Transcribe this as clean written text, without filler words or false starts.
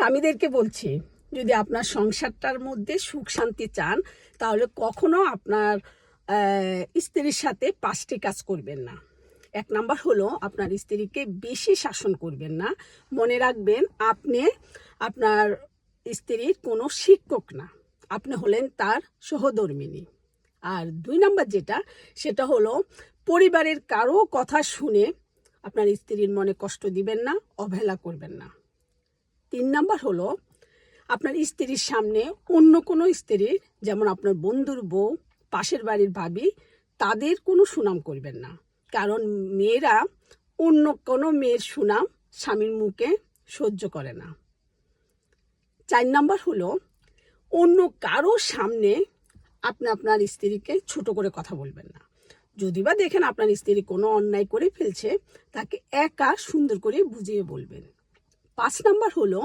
স্বামীদেরকে বলছি, যদি আপনার সংসারটার মধ্যে সুখ শান্তি চান, তাহলে কখনো আপনার স্ত্রীর সাথে 5টি কাজ করবেন না। 1 নাম্বার হলো আপনার স্ত্রীকে বেশি শাসন করবেন না। মনে রাখবেন, আপনি আপনার স্ত্রীর কোনো শিক্ষক না, আপনি হলেন তার সহধর্মিণী। আর 2 নাম্বার সেটা হলো পরিবারের কারো কথা শুনে আপনার স্ত্রীর মনে কষ্ট দিবেন না, অবহেলা করবেন না। 3 নাম্বার হলো আপনার স্ত্রীর সামনে অন্য কোনো স্ত্রীর, যেমন আপনার বন্ধুর বউ, পাশের বাড়ির ভাবি, তাদের কোনো সুনাম করবেন না। কারণ মেয়েরা অন্য কোনো মেয়ের সুনাম স্বামীর মুখে সহ্য করে না। 4 নাম্বার হলো অন্য কারো সামনে আপনি আপনার স্ত্রীকে ছোট করে কথা বলবেন না। যদি বা দেখেন আপনার স্ত্রী কোনো অন্যায় করে ফেলছে, তাকে একা সুন্দর করে বুঝিয়ে বলবেন। 5 নাম্বার হলো